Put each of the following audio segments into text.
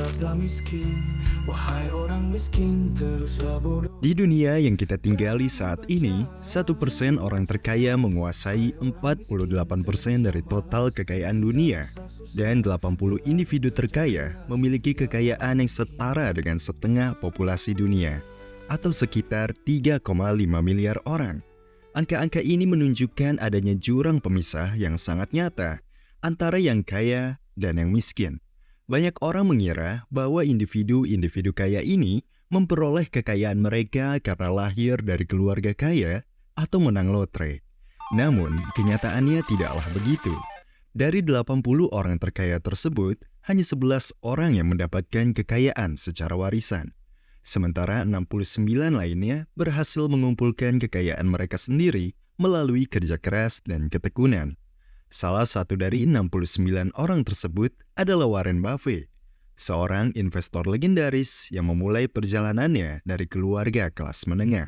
tetaplah miskin. Wahai orang miskin, teruslah bodoh. Di dunia yang kita tinggali saat ini, 1% orang terkaya menguasai 48% dari total kekayaan dunia. Dan 80 individu terkaya memiliki kekayaan yang setara dengan setengah populasi dunia, atau sekitar 3,5 miliar orang. Angka-angka ini menunjukkan adanya jurang pemisah yang sangat nyata antara yang kaya dan yang miskin. Banyak orang mengira bahwa individu-individu kaya ini memperoleh kekayaan mereka karena lahir dari keluarga kaya atau menang lotre. Namun, kenyataannya tidaklah begitu. Dari 80 orang terkaya tersebut, hanya 11 orang yang mendapatkan kekayaan secara warisan. Sementara 69 lainnya berhasil mengumpulkan kekayaan mereka sendiri melalui kerja keras dan ketekunan. Salah satu dari 69 orang tersebut adalah Warren Buffett, seorang investor legendaris yang memulai perjalanannya dari keluarga kelas menengah.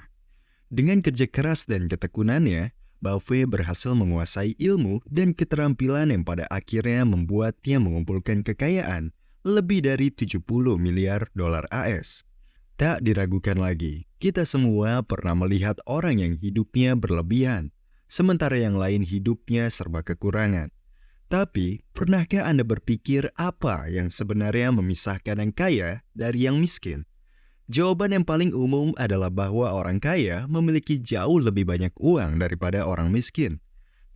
Dengan kerja keras dan ketekunannya, Buffett berhasil menguasai ilmu dan keterampilan yang pada akhirnya membuatnya mengumpulkan kekayaan lebih dari 70 miliar dolar AS. Tak diragukan lagi, kita semua pernah melihat orang yang hidupnya berlebihan, sementara yang lain hidupnya serba kekurangan. Tapi, pernahkah Anda berpikir apa yang sebenarnya memisahkan yang kaya dari yang miskin? Jawaban yang paling umum adalah bahwa orang kaya memiliki jauh lebih banyak uang daripada orang miskin.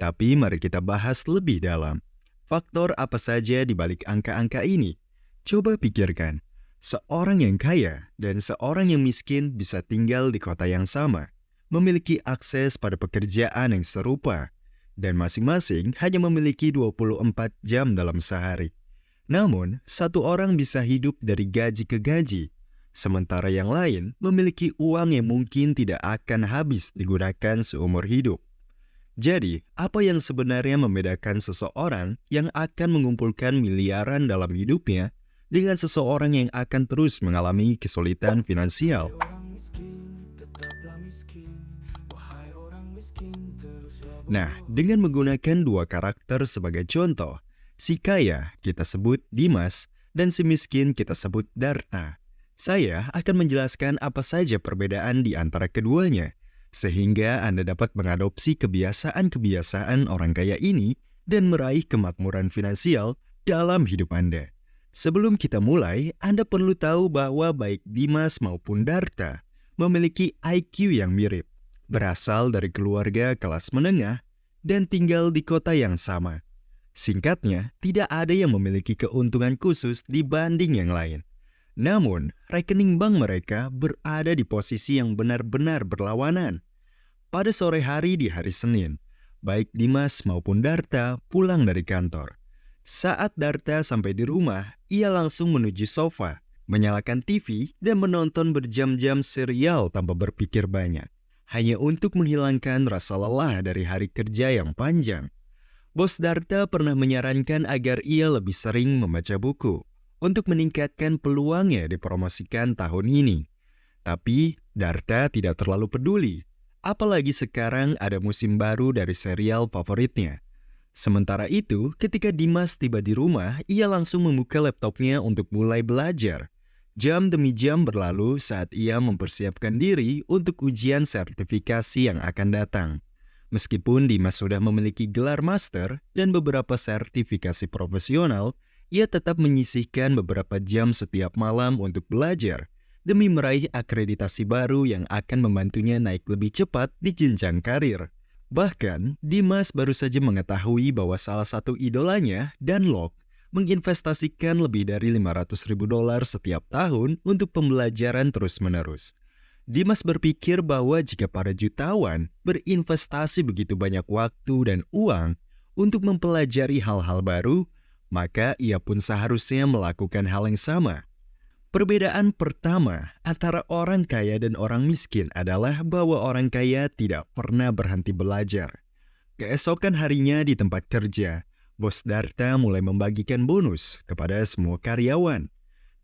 Tapi mari kita bahas lebih dalam. Faktor apa saja di balik angka-angka ini? Coba pikirkan, seorang yang kaya dan seorang yang miskin bisa tinggal di kota yang sama, memiliki akses pada pekerjaan yang serupa, dan masing-masing hanya memiliki 24 jam dalam sehari. Namun, satu orang bisa hidup dari gaji ke gaji, sementara yang lain memiliki uang yang mungkin tidak akan habis digunakan seumur hidup. Jadi, apa yang sebenarnya membedakan seseorang yang akan mengumpulkan miliaran dalam hidupnya dengan seseorang yang akan terus mengalami kesulitan finansial? Nah, dengan menggunakan dua karakter sebagai contoh, si kaya kita sebut Dimas dan si miskin kita sebut Darta. Saya akan menjelaskan apa saja perbedaan di antara keduanya, sehingga Anda dapat mengadopsi kebiasaan-kebiasaan orang kaya ini dan meraih kemakmuran finansial dalam hidup Anda. Sebelum kita mulai, Anda perlu tahu bahwa baik Dimas maupun Darta memiliki IQ yang mirip, berasal dari keluarga kelas menengah, dan tinggal di kota yang sama. Singkatnya, tidak ada yang memiliki keuntungan khusus dibanding yang lain. Namun, rekening bank mereka berada di posisi yang benar-benar berlawanan. Pada sore hari di hari Senin, baik Dimas maupun Darta pulang dari kantor. Saat Darta sampai di rumah, ia langsung menuju sofa, menyalakan TV, dan menonton berjam-jam serial tanpa berpikir banyak, hanya untuk menghilangkan rasa lelah dari hari kerja yang panjang. Bos Darta pernah menyarankan agar ia lebih sering membaca buku untuk meningkatkan peluangnya dipromosikan tahun ini. Tapi Darta tidak terlalu peduli, apalagi sekarang ada musim baru dari serial favoritnya. Sementara itu, ketika Dimas tiba di rumah, ia langsung membuka laptopnya untuk mulai belajar. Jam demi jam berlalu saat ia mempersiapkan diri untuk ujian sertifikasi yang akan datang. Meskipun Dimas sudah memiliki gelar master dan beberapa sertifikasi profesional, ia tetap menyisihkan beberapa jam setiap malam untuk belajar demi meraih akreditasi baru yang akan membantunya naik lebih cepat di jenjang karir. Bahkan, Dimas baru saja mengetahui bahwa salah satu idolanya, Dunlop, menginvestasikan lebih dari $500.000 setiap tahun untuk pembelajaran terus-menerus. Dimas berpikir bahwa jika para jutawan berinvestasi begitu banyak waktu dan uang untuk mempelajari hal-hal baru, maka ia pun seharusnya melakukan hal yang sama. Perbedaan pertama antara orang kaya dan orang miskin adalah bahwa orang kaya tidak pernah berhenti belajar. Keesokan harinya di tempat kerja, Bos Darta mulai membagikan bonus kepada semua karyawan.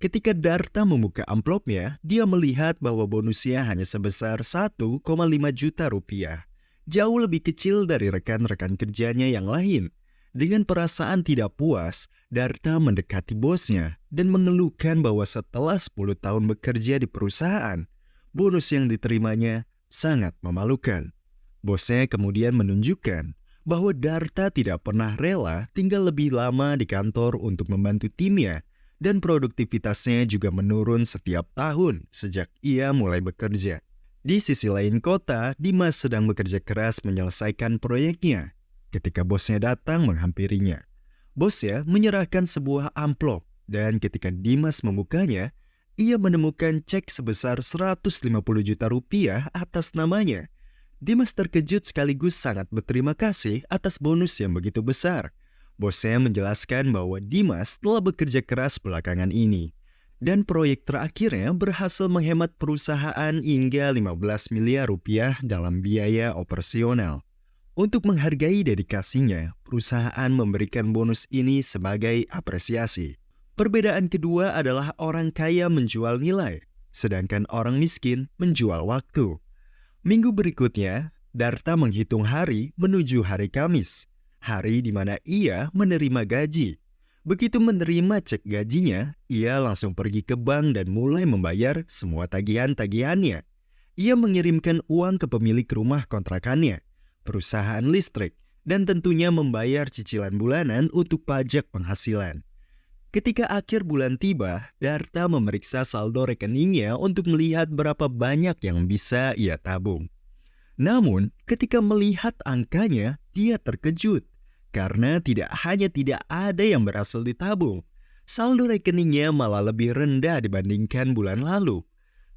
Ketika Darta membuka amplopnya, dia melihat bahwa bonusnya hanya sebesar 1,5 juta rupiah. Jauh lebih kecil dari rekan-rekan kerjanya yang lain. Dengan perasaan tidak puas, Darta mendekati bosnya dan mengeluhkan bahwa setelah 10 tahun bekerja di perusahaan, bonus yang diterimanya sangat memalukan. Bosnya kemudian menunjukkan bahwa Darta tidak pernah rela tinggal lebih lama di kantor untuk membantu timnya, dan produktivitasnya juga menurun setiap tahun sejak ia mulai bekerja. Di sisi lain kota, Dimas sedang bekerja keras menyelesaikan proyeknya ketika bosnya datang menghampirinya. Bosnya menyerahkan sebuah amplop, dan ketika Dimas membukanya, ia menemukan cek sebesar 150 juta rupiah atas namanya. Dimas terkejut sekaligus sangat berterima kasih atas bonus yang begitu besar. Bosnya menjelaskan bahwa Dimas telah bekerja keras belakangan ini, dan proyek terakhirnya berhasil menghemat perusahaan hingga 15 miliar rupiah dalam biaya operasional. Untuk menghargai dedikasinya, perusahaan memberikan bonus ini sebagai apresiasi. Perbedaan kedua adalah orang kaya menjual nilai, sedangkan orang miskin menjual waktu. Minggu berikutnya, Darta menghitung hari menuju hari Kamis, hari di mana ia menerima gaji. Begitu menerima cek gajinya, ia langsung pergi ke bank dan mulai membayar semua tagihan-tagihannya. Ia mengirimkan uang ke pemilik rumah kontrakannya, perusahaan listrik, dan tentunya membayar cicilan bulanan untuk pajak penghasilan. Ketika akhir bulan tiba, Darta memeriksa saldo rekeningnya untuk melihat berapa banyak yang bisa ia tabung. Namun, ketika melihat angkanya, dia terkejut. Karena tidak hanya tidak ada yang berhasil ditabung, saldo rekeningnya malah lebih rendah dibandingkan bulan lalu.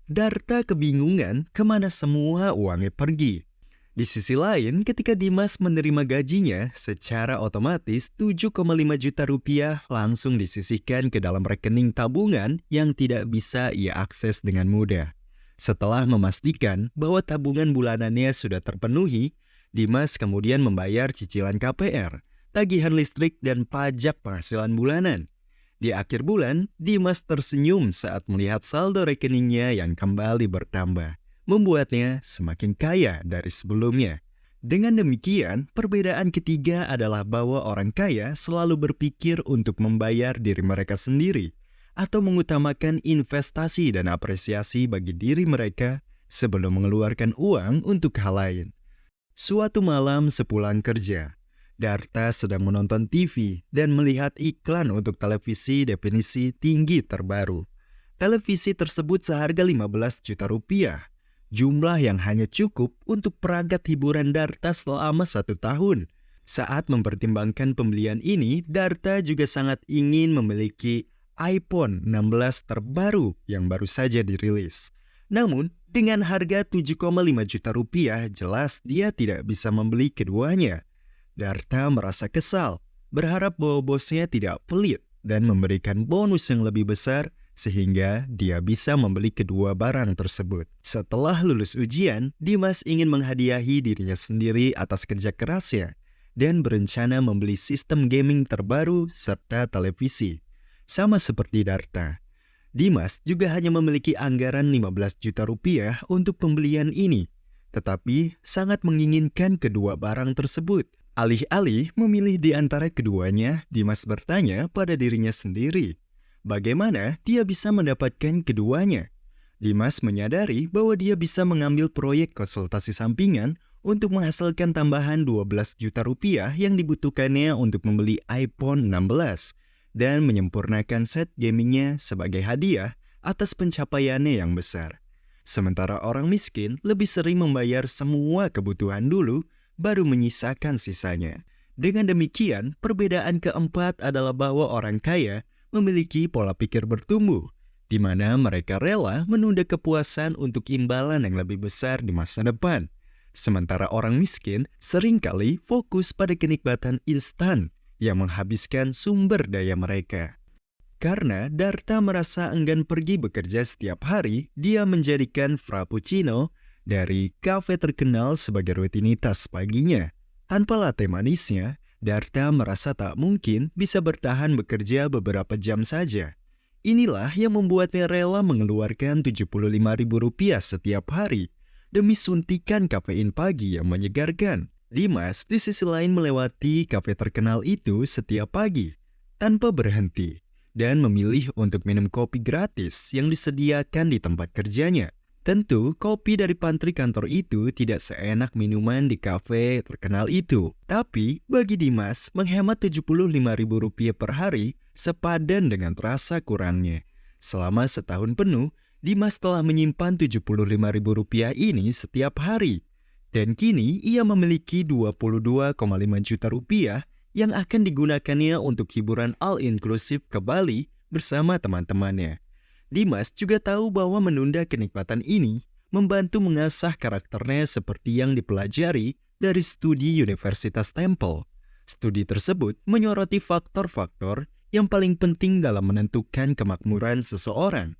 Darta kebingungan kemana semua uangnya pergi. Di sisi lain, ketika Dimas menerima gajinya, secara otomatis 7,5 juta rupiah langsung disisihkan ke dalam rekening tabungan yang tidak bisa ia akses dengan mudah. Setelah memastikan bahwa tabungan bulanannya sudah terpenuhi, Dimas kemudian membayar cicilan KPR, tagihan listrik, dan pajak penghasilan bulanan. Di akhir bulan, Dimas tersenyum saat melihat saldo rekeningnya yang kembali bertambah, membuatnya semakin kaya dari sebelumnya. Dengan demikian, perbedaan ketiga adalah bahwa orang kaya selalu berpikir untuk membayar diri mereka sendiri atau mengutamakan investasi dan apresiasi bagi diri mereka sebelum mengeluarkan uang untuk hal lain. Suatu malam sepulang kerja, Darta sedang menonton TV dan melihat iklan untuk televisi definisi tinggi terbaru. Televisi tersebut seharga 15 juta rupiah, jumlah yang hanya cukup untuk perangkat hiburan Darta selama 1 tahun. Saat mempertimbangkan pembelian ini, Darta juga sangat ingin memiliki iPhone 16 terbaru yang baru saja dirilis. Namun, dengan harga 7,5 juta rupiah, jelas dia tidak bisa membeli keduanya. Darta merasa kesal, berharap bahwa bosnya tidak pelit dan memberikan bonus yang lebih besar sehingga dia bisa membeli kedua barang tersebut. Setelah lulus ujian, Dimas ingin menghadiahi dirinya sendiri atas kerja kerasnya dan berencana membeli sistem gaming terbaru serta televisi. Sama seperti Darta, Dimas juga hanya memiliki anggaran 15 juta rupiah untuk pembelian ini, tetapi sangat menginginkan kedua barang tersebut. Alih-alih memilih di antara keduanya, Dimas bertanya pada dirinya sendiri, bagaimana dia bisa mendapatkan keduanya? Dimas menyadari bahwa dia bisa mengambil proyek konsultasi sampingan untuk menghasilkan tambahan 12 juta rupiah yang dibutuhkannya untuk membeli iPhone 16 dan menyempurnakan set gamingnya sebagai hadiah atas pencapaiannya yang besar. Sementara orang miskin lebih sering membayar semua kebutuhan dulu, baru menyisakan sisanya. Dengan demikian, perbedaan keempat adalah bahwa orang kaya memiliki pola pikir bertumbuh, di mana mereka rela menunda kepuasan untuk imbalan yang lebih besar di masa depan. Sementara orang miskin seringkali fokus pada kenikmatan instan yang menghabiskan sumber daya mereka. Karena Darta merasa enggan pergi bekerja setiap hari, dia menjadikan frappuccino dari kafe terkenal sebagai rutinitas paginya. Tanpa latte manisnya, Darta merasa tak mungkin bisa bertahan bekerja beberapa jam saja. Inilah yang membuatnya rela mengeluarkan Rp75.000 setiap hari demi suntikan kafein pagi yang menyegarkan. Dimas di sisi lain melewati kafe terkenal itu setiap pagi tanpa berhenti. dan memilih untuk minum kopi gratis yang disediakan di tempat kerjanya. Tentu, kopi dari pantry kantor itu tidak seenak minuman di kafe terkenal itu. Tapi, bagi Dimas, menghemat Rp75.000 per hari sepadan dengan rasa kurangnya. Selama setahun penuh, Dimas telah menyimpan Rp75.000 ini setiap hari. Dan kini, ia memiliki Rp22,5 juta yang akan digunakannya untuk hiburan all-inclusive ke Bali bersama teman-temannya. Dimas juga tahu bahwa menunda kenikmatan ini membantu mengasah karakternya seperti yang dipelajari dari studi Universitas Temple. Studi tersebut menyoroti faktor-faktor yang paling penting dalam menentukan kemakmuran seseorang.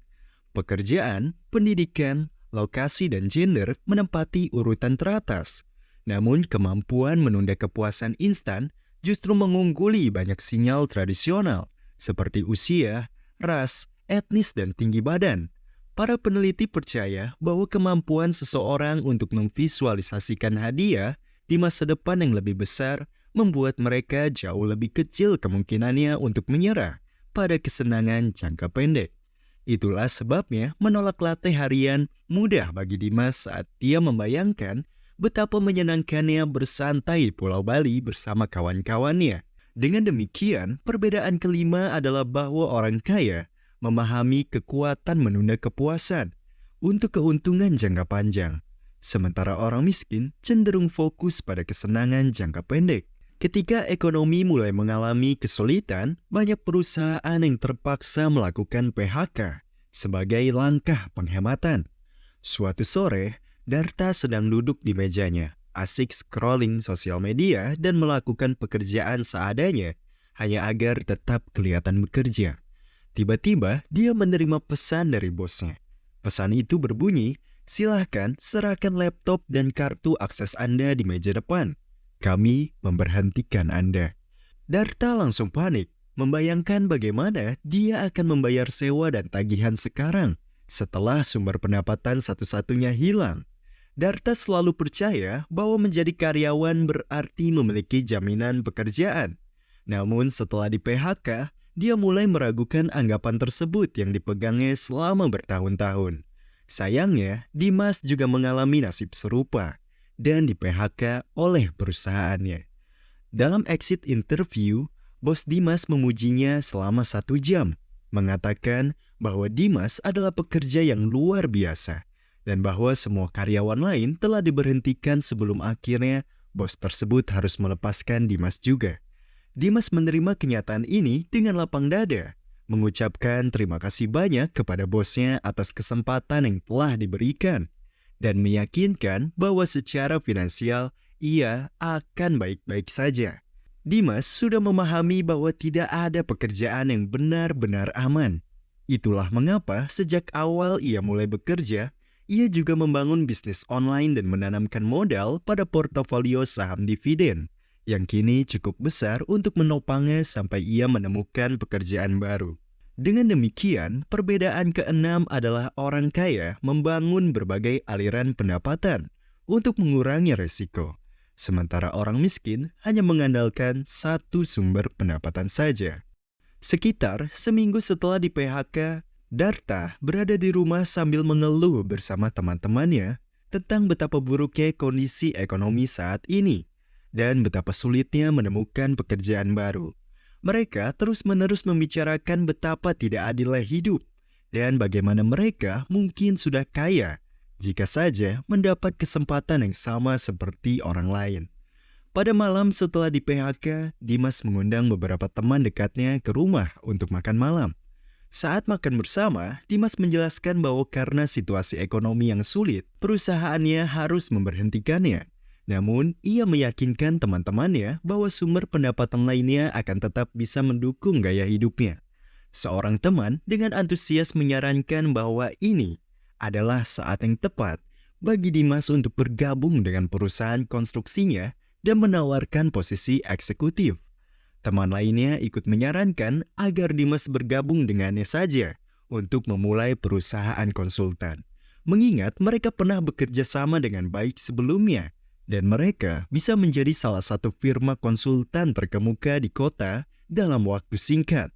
Pekerjaan, pendidikan, lokasi, dan gender menempati urutan teratas. Namun kemampuan menunda kepuasan instan justru mengungguli banyak sinyal tradisional seperti usia, ras, etnis, dan tinggi badan. Para peneliti percaya bahwa kemampuan seseorang untuk memvisualisasikan hadiah di masa depan yang lebih besar membuat mereka jauh lebih kecil kemungkinannya untuk menyerah pada kesenangan jangka pendek. Itulah sebabnya menolak latte harian mudah bagi Dimas saat dia membayangkan betapa menyenangkannya bersantai di Pulau Bali bersama kawan-kawannya. Dengan demikian, perbedaan kelima adalah bahwa orang kaya memahami kekuatan menunda kepuasan untuk keuntungan jangka panjang, sementara orang miskin cenderung fokus pada kesenangan jangka pendek. Ketika ekonomi mulai mengalami kesulitan, banyak perusahaan yang terpaksa melakukan PHK sebagai langkah penghematan. Suatu sore, Darta sedang duduk di mejanya, asik scrolling sosial media dan melakukan pekerjaan seadanya hanya agar tetap kelihatan bekerja. Tiba-tiba, dia menerima pesan dari bosnya. Pesan itu berbunyi, "Silahkan serahkan laptop dan kartu akses Anda di meja depan. Kami memberhentikan Anda." Darta langsung panik, membayangkan bagaimana dia akan membayar sewa dan tagihan sekarang setelah sumber pendapatan satu-satunya hilang. Darta selalu percaya bahwa menjadi karyawan berarti memiliki jaminan pekerjaan. Namun setelah di PHK, dia mulai meragukan anggapan tersebut yang dipegangnya selama bertahun-tahun. Sayangnya, Dimas juga mengalami nasib serupa dan di PHK oleh perusahaannya. Dalam exit interview, bos Dimas memujinya selama 1 jam, mengatakan bahwa Dimas adalah pekerja yang luar biasa dan bahwa semua karyawan lain telah diberhentikan sebelum akhirnya bos tersebut harus melepaskan Dimas juga. Dimas menerima kenyataan ini dengan lapang dada, mengucapkan terima kasih banyak kepada bosnya atas kesempatan yang telah diberikan, dan meyakinkan bahwa secara finansial ia akan baik-baik saja. Dimas sudah memahami bahwa tidak ada pekerjaan yang benar-benar aman. Itulah mengapa sejak awal ia mulai bekerja, ia juga membangun bisnis online dan menanamkan modal pada portofolio saham dividen yang kini cukup besar untuk menopangnya sampai ia menemukan pekerjaan baru. Dengan demikian, perbedaan keenam adalah orang kaya membangun berbagai aliran pendapatan untuk mengurangi resiko, sementara orang miskin hanya mengandalkan satu sumber pendapatan saja. Sekitar seminggu setelah di PHK, Darta berada di rumah sambil mengeluh bersama teman-temannya tentang betapa buruknya kondisi ekonomi saat ini dan betapa sulitnya menemukan pekerjaan baru. Mereka terus-menerus membicarakan betapa tidak adilnya hidup dan bagaimana mereka mungkin sudah kaya jika saja mendapat kesempatan yang sama seperti orang lain. Pada malam setelah di PHK, Dimas mengundang beberapa teman dekatnya ke rumah untuk makan malam. Saat makan bersama, Dimas menjelaskan bahwa karena situasi ekonomi yang sulit, perusahaannya harus memberhentikannya. Namun, ia meyakinkan teman-temannya bahwa sumber pendapatan lainnya akan tetap bisa mendukung gaya hidupnya. Seorang teman dengan antusias menyarankan bahwa ini adalah saat yang tepat bagi Dimas untuk bergabung dengan perusahaan konstruksinya dan menawarkan posisi eksekutif. Teman lainnya ikut menyarankan agar Dimas bergabung dengannya saja untuk memulai perusahaan konsultan, mengingat mereka pernah bekerja sama dengan baik sebelumnya. Dan mereka bisa menjadi salah satu firma konsultan terkemuka di kota dalam waktu singkat.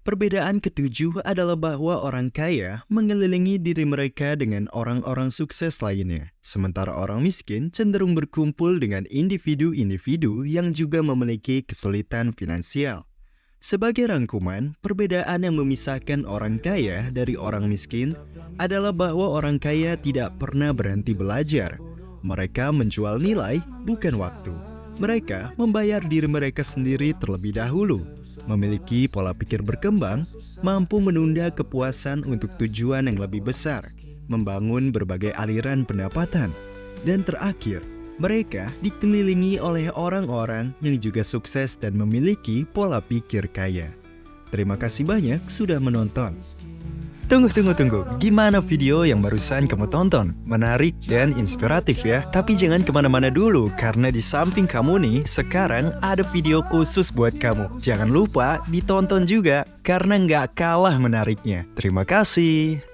Perbedaan ketujuh adalah bahwa orang kaya mengelilingi diri mereka dengan orang-orang sukses lainnya, sementara orang miskin cenderung berkumpul dengan individu-individu yang juga memiliki kesulitan finansial. Sebagai rangkuman, perbedaan yang memisahkan orang kaya dari orang miskin adalah bahwa orang kaya tidak pernah berhenti belajar. Mereka menjual nilai, bukan waktu. Mereka membayar diri mereka sendiri terlebih dahulu, memiliki pola pikir berkembang, mampu menunda kepuasan untuk tujuan yang lebih besar, membangun berbagai aliran pendapatan, dan terakhir, mereka dikelilingi oleh orang-orang yang juga sukses dan memiliki pola pikir kaya. Terima kasih banyak sudah menonton. Tunggu. Gimana video yang barusan kamu tonton? Menarik dan inspiratif ya? Tapi jangan kemana-mana dulu, karena di samping kamu nih, sekarang ada video khusus buat kamu. Jangan lupa ditonton juga, karena nggak kalah menariknya. Terima kasih.